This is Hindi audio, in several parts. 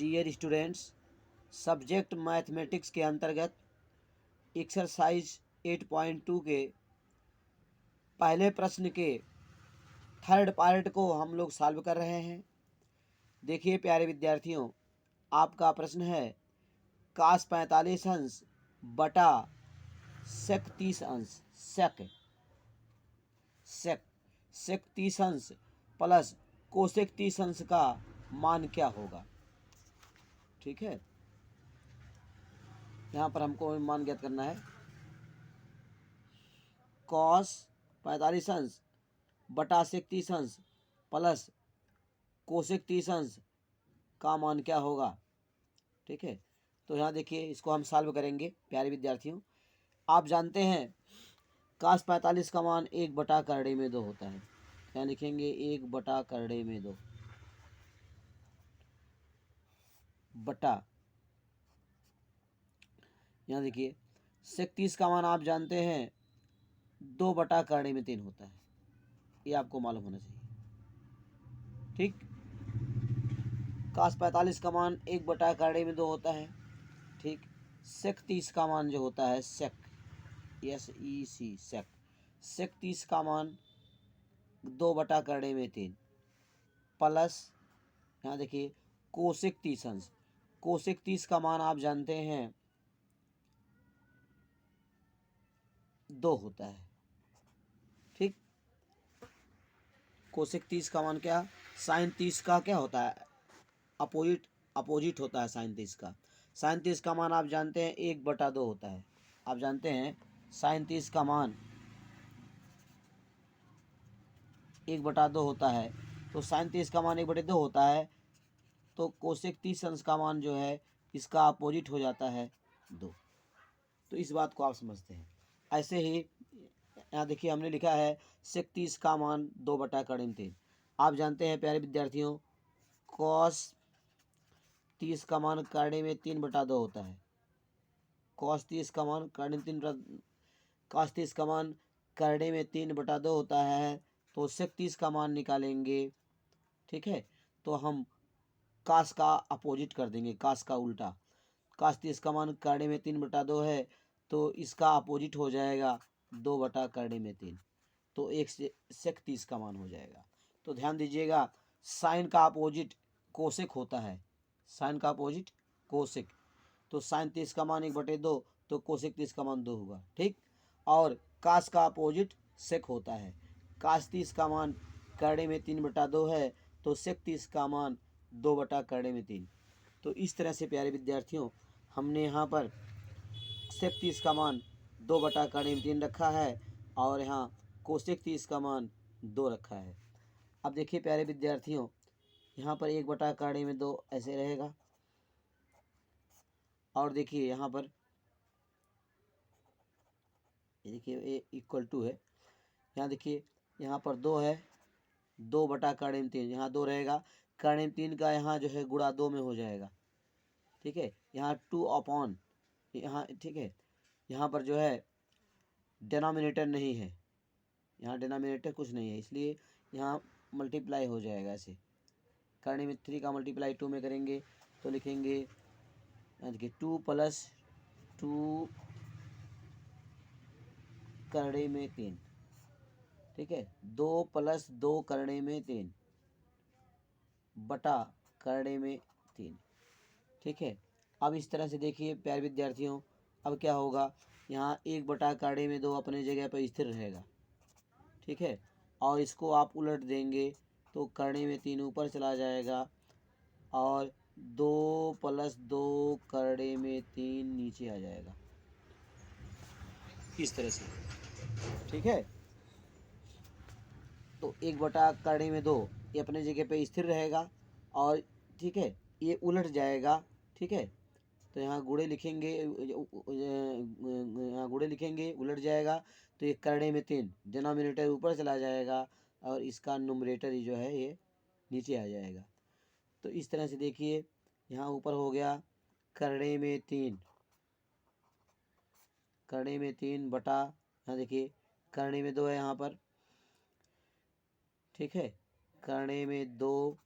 डियर स्टूडेंट्स, सब्जेक्ट मैथमेटिक्स के अंतर्गत एक्सरसाइज 8.2 के पहले प्रश्न के थर्ड पार्ट को हम लोग सॉल्व कर रहे हैं। देखिए प्यारे विद्यार्थियों, आपका प्रश्न है cos 45 अंश बटा sec 30 अंश sec 30 अंश प्लस कोसेक 30 अंश का मान क्या होगा। ठीक है, यहाँ पर हमको मान ज्ञात करना है। cos 45 अंश बटा sec 30 अंश प्लस कोसेक 30 अंश का मान क्या होगा। ठीक है, तो यहाँ देखिए इसको हम सॉल्व करेंगे। प्यारे विद्यार्थियों, आप जानते हैं cos 45 का मान 1/2 होता है। यहाँ लिखेंगे 1/2 बटा, यहाँ देखिए sec 30 का मान आप जानते हैं 2/3 होता है। ये आपको मालूम होना चाहिए। ठीक, cos 45 का मान 1/2 होता है। ठीक, sec 30 का मान जो होता है sec sec 30 का मान 2/3 प्लस, यहाँ देखिए कोसेक 30 अंश, कोसेक 30 का मान आप जानते हैं 2 होता है। ठीक, कोसेक 30 का मान क्या, साइन 30 का क्या होता है, अपोजिट होता है साइन 30 का। साइन 30 का मान आप जानते हैं 1/2 होता है। आप जानते हैं साइन 30 का मान 1/2 होता है, तो साइन 30 का मान 1/2 होता है, तो कोसेक 30 अंश का मान जो है इसका अपोजिट हो जाता है 2। तो इस बात को आप समझते हैं। ऐसे ही यहाँ देखिए हमने लिखा है sec 30 का मान 2/3। आप जानते हैं प्यारे विद्यार्थियों cos 30 का मान 3/2 होता है। cos 30 का मान 3/2 होता है, तो sec 30 का मान निकालेंगे। ठीक है, तो हम कास का अपोजिट कर देंगे, कास का उल्टा। cos 30 का मान 3/2 है, तो इसका अपोजिट हो जाएगा 2/3। तो एक sec 30 का मान हो जाएगा। तो ध्यान दीजिएगा, साइन का अपोजिट कोसेक होता है, साइन का अपोजिट कोसेक। तो साइन 30 का मान 1/2, तो कोसेक 30 का मान 2 होगा। ठीक, और कास का अपोजिट सेक होता है, कास 30 का मान 3/2 है, तो सेक 30 का मान 2/3। तो इस तरह से प्यारे विद्यार्थियों हमने यहाँ पर सेक 30 का मान 2/3 रखा है और यहाँ कोसेक 30 का मान 2 रखा है। अब देखिए प्यारे विद्यार्थियों, यहाँ पर 1/2 ऐसे रहेगा, और देखिए यहाँ पर देखिए ए इक्वल टू है। यहाँ देखिए यहाँ पर 2 है, 2/3, यहाँ 2 रहेगा। 3 का यहाँ जो है गुणा 2 में हो जाएगा। ठीक है, यहाँ 2 अपॉन यहाँ, ठीक है, यहाँ पर जो है डिनोमिनेटर नहीं है, यहाँ डिनोमिनेटर कुछ नहीं है, इसलिए यहाँ मल्टीप्लाई हो जाएगा ऐसे। 3 का मल्टीप्लाई 2 में करेंगे तो लिखेंगे, यहाँ देखिए 2 + 2 करड़े में 3। ठीक है, 2 + 2 करड़े में 3 बटा करड़े में 3। ठीक है, अब इस तरह से देखिए प्यारे विद्यार्थियों, अब क्या होगा, यहाँ 1/2 अपने जगह पर स्थिर रहेगा। ठीक है, और इसको आप उलट देंगे तो करड़े में 3 ऊपर चला जाएगा और 2 + 2 करड़े में 3 नीचे आ जाएगा, इस तरह से। ठीक है, तो 1/2 ये अपने जगह पे स्थिर रहेगा और ठीक है ये उलट जाएगा। ठीक है, तो यहाँ गुणे लिखेंगे, यहाँ गुणे लिखेंगे, उलट जाएगा तो ये करड़े में 3, डिनोमिनेटर ऊपर चला जाएगा और इसका नुमरेटर जो है ये नीचे आ जाएगा। तो इस तरह से देखिए यहाँ ऊपर हो गया करड़े में 3, करड़े में 3 बटा, यहाँ देखिए करड़े में 2 है यहाँ पर। ठीक है, करड़े में 2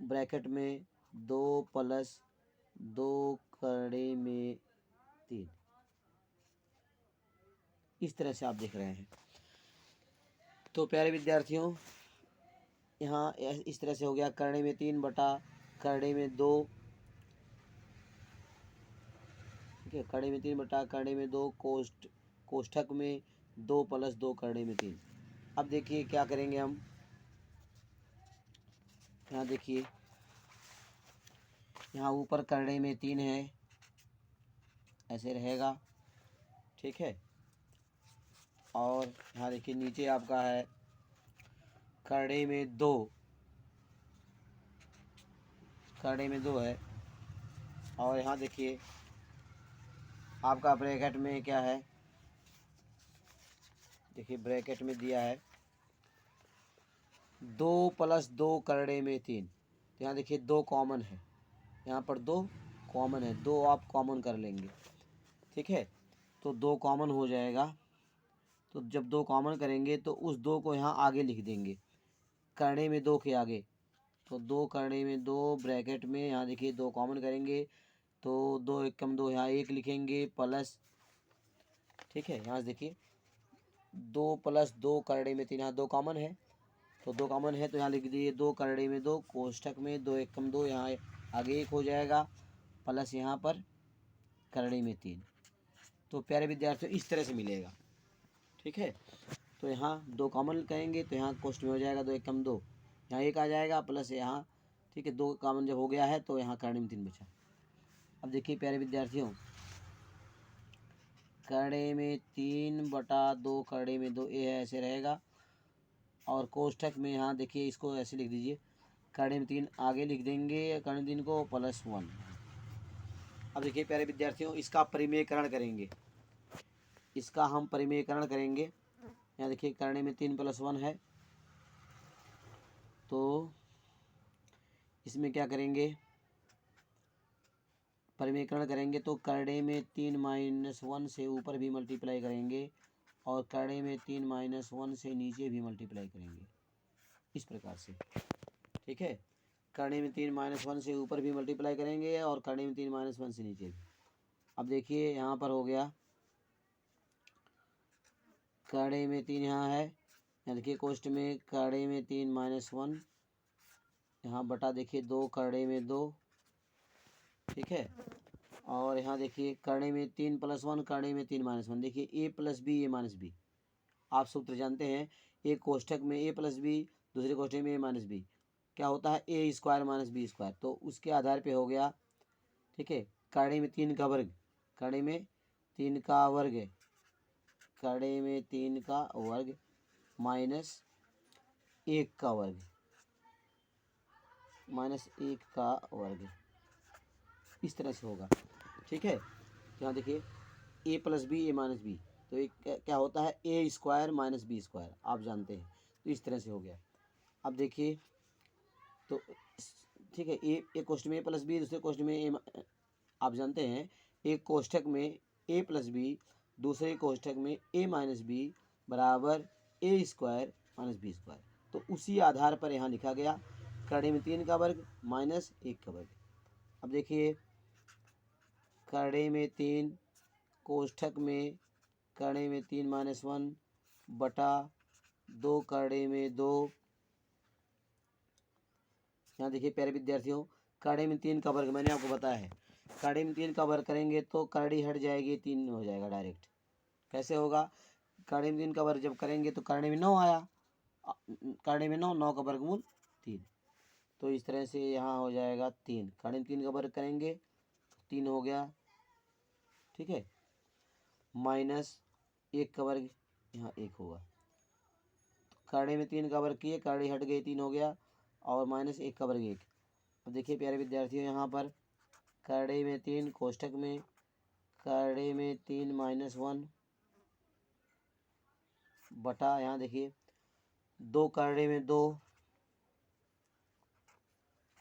ब्रैकेट में 2 प्लस 2 करड़े में 3, इस तरह से आप देख रहे हैं। तो प्यारे विद्यार्थियों, यहाँ इस तरह से हो गया करड़े में 3 बटा करड़े में 2, ठीक है, करड़े में 3 बटा करड़े में 2 कोष्ठक में 2 प्लस 2 करड़े में 3। अब देखिए क्या करेंगे हम, यहाँ देखिए, यहाँ ऊपर करड़े में 3 है, ऐसे रहेगा, ठीक है। और यहाँ देखिए नीचे आपका है करड़े में 2, करड़े में 2 है। और यहाँ देखिए आपका ब्रैकेट में क्या है, देखिए ब्रैकेट में दिया है 2 प्लस 2 करड़े में 3। तो यहाँ देखिए 2 कॉमन है, यहाँ पर 2 कॉमन है, 2 आप कॉमन कर लेंगे, ठीक है। तो 2 कॉमन हो जाएगा। तो जब 2 कॉमन करेंगे तो उस 2 को यहाँ आगे लिख देंगे, करड़े में 2 के आगे। तो 2 करड़े में 2 ब्रैकेट में, यहाँ देखिए 2 कॉमन करेंगे तो 2 एकम 2, यहाँ 1 लिखेंगे प्लस, ठीक है। यहाँ से देखिए 2 प्लस 2 करड़े में 3, यहाँ 2 कॉमन है, तो 2 कॉमन है तो यहाँ लिख दिए 2 करड़े में 2 कोष्ठक में 2 एकम 2, यहाँ आगे 1 हो जाएगा प्लस यहाँ पर करड़े में 3। तो प्यारे विद्यार्थियों इस तरह से मिलेगा, ठीक है। तो यहाँ 2 कॉमन करेंगे तो यहाँ कोष्ठ में हो जाएगा 2 एकम 2, यहाँ 1 आ जाएगा प्लस यहाँ, ठीक है। 2 कॉमन जब हो गया है तो यहाँ करड़े में 3 बचा। अब देखिए प्यारे विद्यार्थियों, करड़े में 3 बटा 2 करड़े में 2, ये ऐसे रहेगा। और कोष्ठक में यहाँ देखिए इसको ऐसे लिख दीजिए, करड़े में 3 आगे लिख देंगे, करड़े में 3 को प्लस 1। अब देखिए प्यारे विद्यार्थियों, इसका परिमेयकरण करेंगे, इसका हम परिमेयकरण करेंगे। यहाँ देखिए करड़े में 3 प्लस 1 है, तो इसमें क्या करेंगे, परिमेयकरण करेंगे तो करड़े में 3 माइनस 1 से ऊपर भी मल्टीप्लाई करेंगे और करड़े में 3 माइनस 1 से नीचे भी मल्टीप्लाई करेंगे, इस प्रकार से, ठीक है। करड़े में 3 माइनस 1 से ऊपर भी मल्टीप्लाई करेंगे और करड़े में 3 माइनस 1 से नीचे भी। अब देखिए यहाँ पर हो गया करड़े में 3, यहाँ है, यहाँ देखिए कोष्ठ में करड़े में 3 माइनस 1, यहाँ बटा देखिए 2 करड़े में 2, ठीक है। और यहाँ देखिए करड़े में 3 प्लस 1, करड़े में 3 माइनस 1, देखिए ए प्लस बी ए माइनस बी, आप सूत्र जानते हैं, एक कोष्ठक में ए प्लस बी, दूसरे कोष्ठक में ए माइनस बी, क्या होता है ए स्क्वायर माइनस बी स्क्वायर। तो उसके आधार पे हो गया, ठीक है, करड़े में 3 का वर्ग, करड़े में 3 का वर्ग, करड़े में 3 का वर्ग माइनस 1 का वर्ग, माइनस 1 का वर्ग, इस तरह से होगा, ठीक है। यहाँ देखिए ए प्लस बी ए माइनस बी, तो एक क्या होता है ए स्क्वायर माइनस बी स्क्वायर, आप जानते हैं, तो इस तरह से हो गया। अब देखिए तो ठीक है, एक कोष्ठक में ए प्लस बी, दूसरे कोष्ठक में ए, आप जानते हैं एक कोष्ठक में ए प्लस बी, दूसरे कोष्ठक में ए माइनस बी बराबर ए स्क्वायर माइनस बी स्क्वायर। तो उसी आधार पर यहाँ लिखा गया करड़े में 3 का वर्ग माइनस 1 का वर्ग। अब देखिए करड़े में 3 कोष्ठक में करड़े में 3 माइनस 1 बटा 2 करड़े में 2, यहाँ देखिए प्यारे विद्यार्थियों करड़े में 3 का वर्ग मैंने आपको बताया है, करड़े में 3 का वर्ग करेंगे तो करड़ी हट जाएगी, 3 हो जाएगा डायरेक्ट। कैसे होगा, करड़े में 3 का वर्ग जब करेंगे तो करड़े में 9 आया, करड़े में 9, 9 का वर्गमूल 3, तो इस तरह से यहाँ हो जाएगा 3, करड़े में 3 का वर्ग करेंगे 3 हो गया, ठीक है, माइनस 1 का वर्ग, यहाँ 1 होगा। करड़े में 3 का वर्ग किए, करड़ी हट गई, 3 हो गया, और माइनस 1 का वर्ग 1। अब देखिए प्यारे विद्यार्थियों यहाँ पर करड़े में 3 कोष्ठक में करड़े में 3 माइनस 1 बटा, यहाँ देखिए 2 करड़े में 2,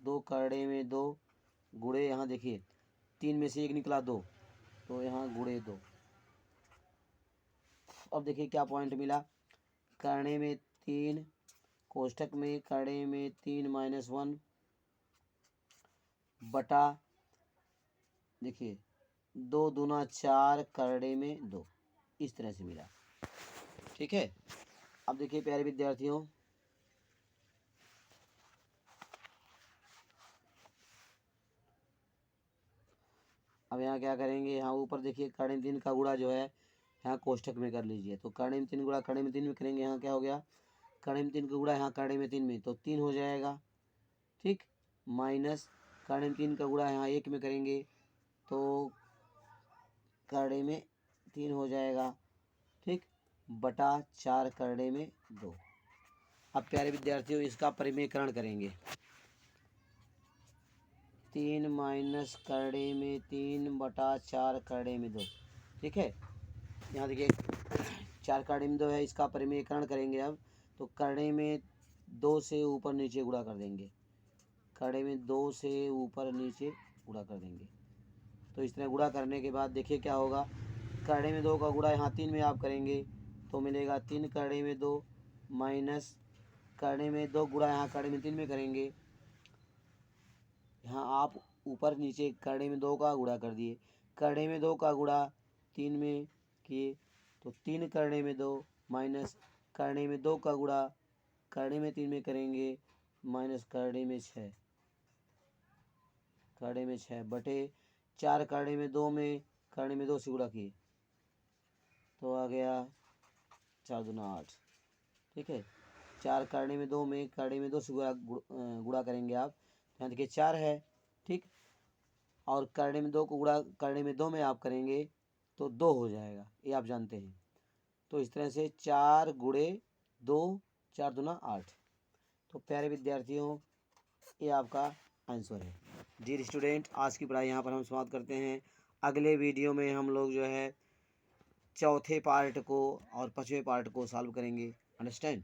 2 करड़े में 2 गुणे, यहाँ देखिए 3 में से 1 निकला 2, तो यहाँ गुणे 2। अब देखिए क्या पॉइंट मिला, करड़े में 3 कोष्ठक में करड़े में 3 माइनस 1 बटा, देखिए 2 दूना 4 करड़े में 2, इस तरह से मिला। ठीक है, अब देखिए प्यारे विद्यार्थियों, अब यहाँ क्या करेंगे, यहाँ ऊपर देखिए करड़े में 3 का गुणा जो है यहाँ कोष्ठक में कर लीजिए। तो करड़े में 3 गुणा करड़े में 3 में करेंगे, यहाँ क्या हो गया, करड़े में 3 का गुणा यहाँ करड़े में 3 में, तो 3 हो जाएगा। ठीक, माइनस करड़े में 3 का गुणा यहाँ 1 में करेंगे तो करड़े में 3 हो जाएगा। ठीक, बटा 4 करड़े में 2। अब प्यारे विद्यार्थियों इसका परिमेयकरण करेंगे। 3 माइनस करड़े में 3 बटा 4 करड़े में 2। ठीक है, यहाँ देखिए 4 करड़े में 2 है, इसका परिमेयकरण करेंगे अब। तो करड़े में 2 से ऊपर नीचे गुणा कर देंगे, करड़े में 2 से ऊपर नीचे गुणा कर देंगे। तो इस तरह गुणा करने के बाद देखिए क्या होगा, करड़े में 2 का गुणा यहाँ 3 में आप करेंगे तो मिलेगा 3 करड़े में 2, माइनस करड़े में 2 गुणा यहाँ करड़े में 3 में करेंगे, यहाँ आप ऊपर नीचे करड़े में 2 का गुणा कर दिए, करड़े में 2 का गुणा 3 में किए तो 3 करड़े में 2, माइनस करड़े में 2 का गुणा करड़े में 3 में करेंगे, माइनस करड़े में 6, करड़े में 6 बटे 4 करड़े में 2 में करड़े में 2 से गुणा किए तो आ गया 4 दूना 8। ठीक है, 4 करड़े में 2 में करड़े में 2 से गुणा करेंगे आप, यहाँ देखिए 4 है। ठीक, और करड़े में 2 को गुणा करड़े में 2 में आप करेंगे तो 2 हो जाएगा, ये आप जानते हैं। तो इस तरह से 4 गुणे 2, 4 दूना 8। तो प्यारे विद्यार्थियों ये आपका आंसर है। डियर स्टूडेंट, आज की पढ़ाई यहाँ पर हम समाप्त करते हैं। अगले वीडियो में हम लोग जो है चौथे पार्ट को और 5वें पार्ट को सॉल्व करेंगे। अंडरस्टैंड।